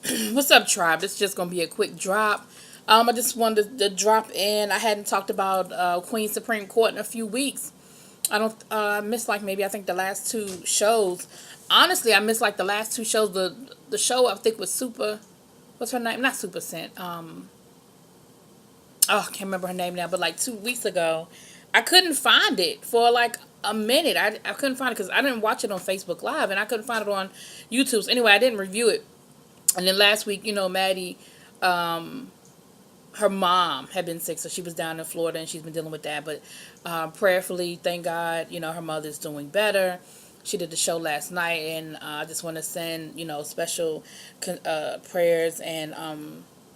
What's up, tribe? This is just gonna be a quick drop. I just wanted to drop in. I hadn't talked about Queen Supreme Court in a few weeks. I don't. I missed like maybe I think the last two shows. Honestly, I missed like the last two shows. The show I think was Super. What's her name? Not Super Scent. Oh, I can't remember her name now. But like 2 weeks ago, I couldn't find it for like a minute. I couldn't find it because I didn't watch it on Facebook Live and I couldn't find it on YouTube. So anyway, I didn't review it. And then last week, Maddie, her mom had been sick, so she was down in Florida, and she's been dealing with that. But prayerfully, thank God, her mother's doing better. She did the show last night, and I just want to send, special prayers and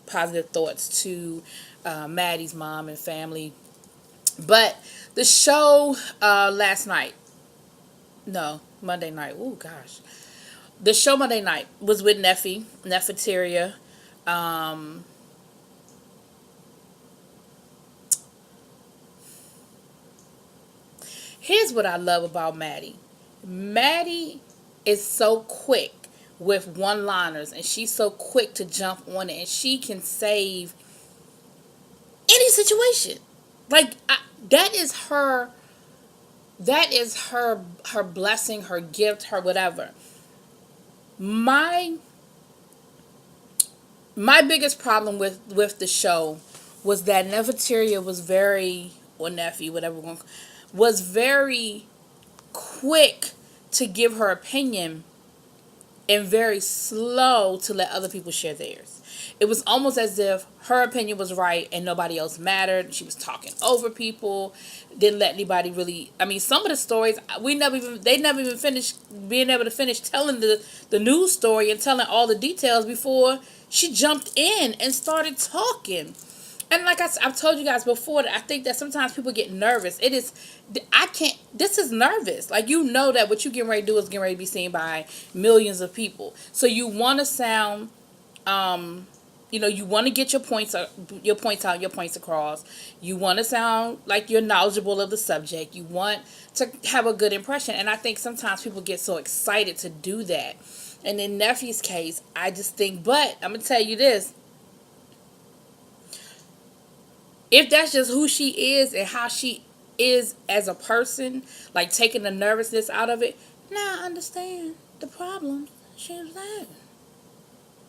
positive thoughts to Maddie's mom and family. But the show last night, no, Monday night, oh gosh. The show Monday night was with Neffie. Here's what I love about Maddie. Maddie is so quick with one-liners, and she's so quick to jump on it, and she can save any situation. Like, that is her blessing, her gift, her whatever. My biggest problem with the show was that Neffie was very, or Neffie, whatever we're going to, was very quick to give her opinion and very slow to let other people share theirs. It was almost as if her opinion was right and nobody else mattered. She was talking over people, didn't let anybody really. I mean, some of the stories they never even finished being able to finish telling the news story and telling all the details before she jumped in and started talking. And like I've told you guys before, I think that sometimes people get nervous. This is nervous. Like, that what you getting ready to do is getting ready to be seen by millions of people. So you want to sound, you want to get your points out, your points across. You want to sound like you're knowledgeable of the subject. You want to have a good impression. And I think sometimes people get so excited to do that. And in Neffie's case, I just think, but I'm going to tell you this. If that's just who she is and how she is as a person, like taking the nervousness out of it, now I understand the problem she was having.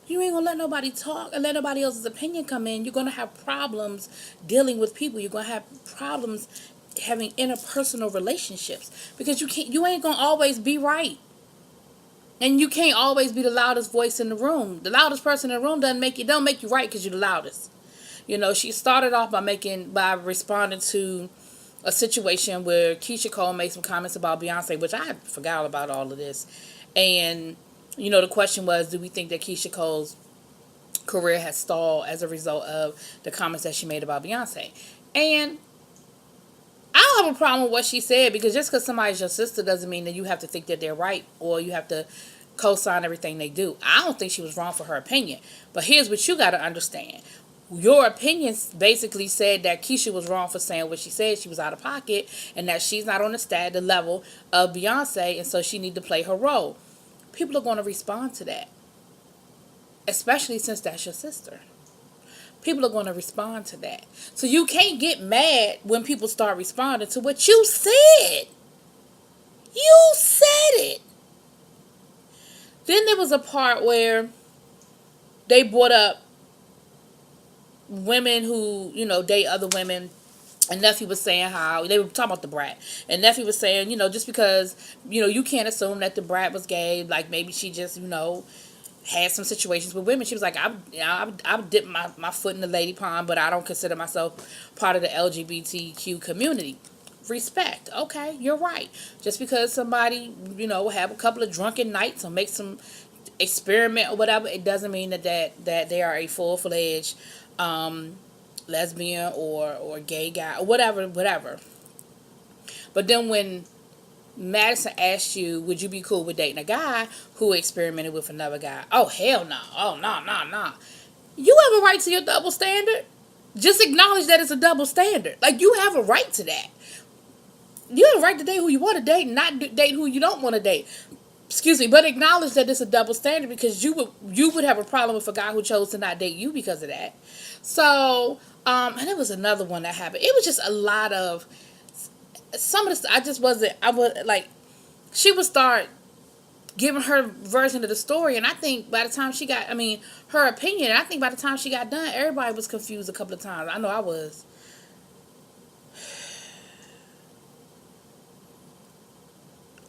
You ain't gonna let nobody talk and let nobody else's opinion come in. You're gonna have problems dealing with people. You're gonna have problems having interpersonal relationships because you ain't gonna always be right. And you can't always be the loudest voice in the room. The loudest person in the room don't make you right because you're the loudest. She started off by responding to a situation where Keisha Cole made some comments about Beyonce, which I forgot about all of this. And, the question was, do we think that Keisha Cole's career has stalled as a result of the comments that she made about Beyonce? And I don't have a problem with what she said, because just because somebody's your sister doesn't mean that you have to think that they're right or you have to co-sign everything they do. I don't think she was wrong for her opinion. But here's what you got to understand. Your opinion basically said that Keisha was wrong for saying what she said. She was out of pocket and that she's not on the level of Beyonce, and so she need to play her role. People are going to respond to that, especially since that's your sister. People are going to respond to that. So you can't get mad when people start responding to what you said. You said it. Then there was a part where they brought up women who, date other women. And Neffie was saying how they were talking about the brat. And Neffie was saying, just because, you can't assume that the brat was gay. Like, maybe she just, had some situations with women. She was like, I've dipped my foot in the lady pond, but I don't consider myself part of the LGBTQ community. Respect. Okay, you're right. Just because somebody, have a couple of drunken nights or make some experiment or whatever, it doesn't mean that they are a full-fledged lesbian or gay guy or whatever. But then when Madison asked you, would you be cool with dating a guy who experimented with another guy? Oh, hell no. Oh, no. You have a right to your double standard. Just acknowledge that it's a double standard. Like, you have a right to that. You have a right to date who you want to date and not date who you don't want to date. excuse me, but acknowledge that it's a double standard, because you would have a problem with a guy who chose to not date you because of that. So, and there was another one that happened. It was just a lot of some of the. I just wasn't. I would like. She would start giving her version of the story, and I think by the time she got, I mean, her opinion. And I think by the time she got done, everybody was confused a couple of times. I know I was.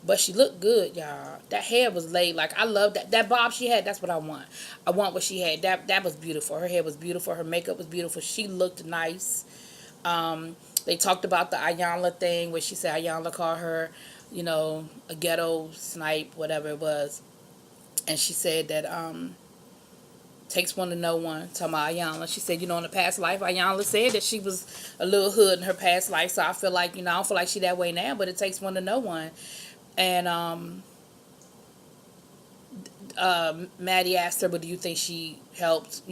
But she looked good, y'all. That hair was laid. Like, I love that. That bob she had, that's what I want. I want what she had. That was beautiful. Her hair was beautiful. Her makeup was beautiful. She looked nice. They talked about the Ayanla thing, where she said Ayanla called her, a ghetto snipe, whatever it was. And she said that, takes one to know one, talking about Ayanla. She said, in the past life, Ayanla said that she was a little hood in her past life. So I feel like, I don't feel like she that way now, but it takes one to know one. And Maddie asked her, but do you think she helped,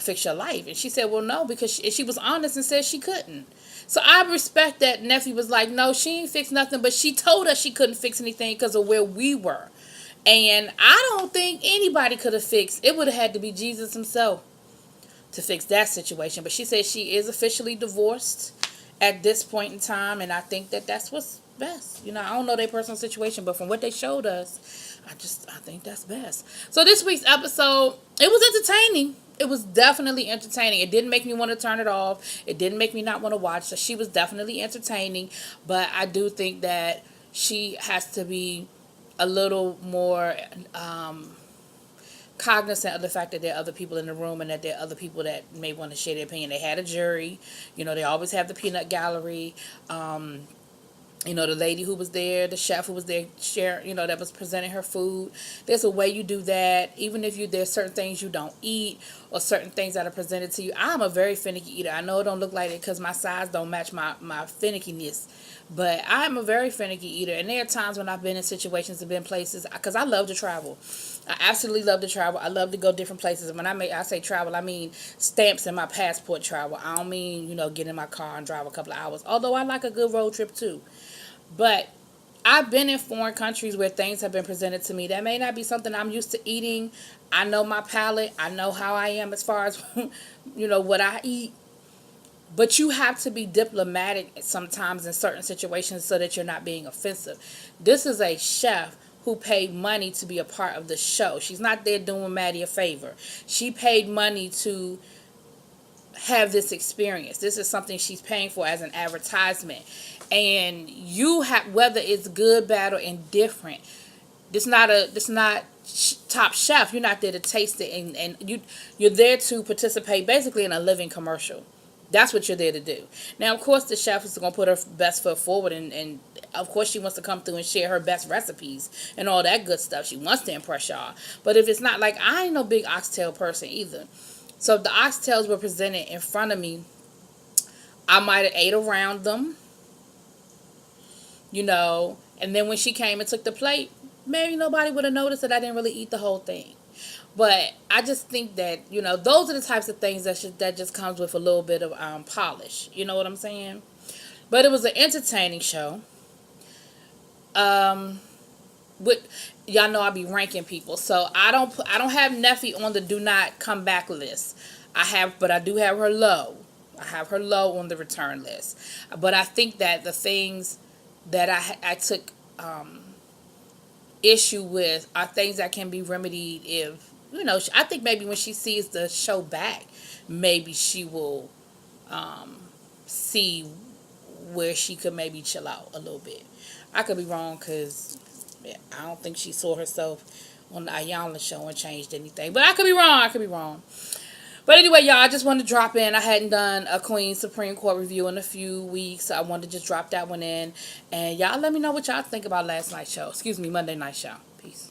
fix your life? And she said, well, no, because she was honest and said she couldn't. So I respect that Neffie was like, no, she ain't fixed nothing, but she told us she couldn't fix anything because of where we were. And I don't think anybody could have fixed. It would have had to be Jesus himself to fix that situation. But she said she is officially divorced at this point in time, and I think that that's what's best. I don't know their personal situation, but from what they showed us, I think that's best. So this week's episode, it was entertaining. It was definitely entertaining. It didn't make me want to turn it off. It didn't make me not want to watch. So she was definitely entertaining, but I do think that she has to be a little more cognizant of the fact that there are other people in the room, and that there are other people that may want to share their opinion. They had a jury. They always have the peanut gallery. The lady who was there, the chef who was there, that was presenting her food. There's a way you do that. Even if there's certain things you don't eat, or certain things that are presented to you. I'm a very finicky eater. I know it don't look like it because my size don't match my finickiness. But I'm a very finicky eater. And there are times when I've been in situations and been places, because I love to travel. I absolutely love to travel. I love to go different places. And when I say travel, I mean stamps in my passport travel. I don't mean, get in my car and drive a couple of hours. Although I like a good road trip too. But I've been in foreign countries where things have been presented to me that may not be something I'm used to eating. I know my palate. I know how I am as far as, what I eat. But you have to be diplomatic sometimes in certain situations so that you're not being offensive. This is a chef who paid money to be a part of the show. She's not there doing Maddie a favor. She paid money to have this experience. This is something she's paying for as an advertisement. And you have, whether it's good, bad, or indifferent, this not Top Chef. You're not there to taste it, and you're there to participate basically in a living commercial. That's what you're there to do. Now, of course, the chef is going to put her best foot forward, and of course she wants to come through and share her best recipes and all that good stuff. She wants to impress y'all. But if it's not, like, I ain't no big oxtail person either. So if the oxtails were presented in front of me, I might have ate around them, and then when she came and took the plate, maybe nobody would have noticed that I didn't really eat the whole thing. But I just think that, those are the types of things that just comes with a little bit of polish. You know what I'm saying? But it was an entertaining show. Y'all know I be ranking people, so I don't have Neffie on the do not come back list. But I do have her low. I have her low on the return list. But I think that the things that I took issue with are things that can be remedied if, I think maybe when she sees the show back, maybe she will see where she could maybe chill out a little bit. I could be wrong, because I don't think she saw herself on the Ayanla show and changed anything. But I could be wrong. But anyway, y'all, I just wanted to drop in. I hadn't done a Queen Supreme Court review in a few weeks, so I wanted to just drop that one in. And y'all let me know what y'all think about last night's show. Monday night show. Peace.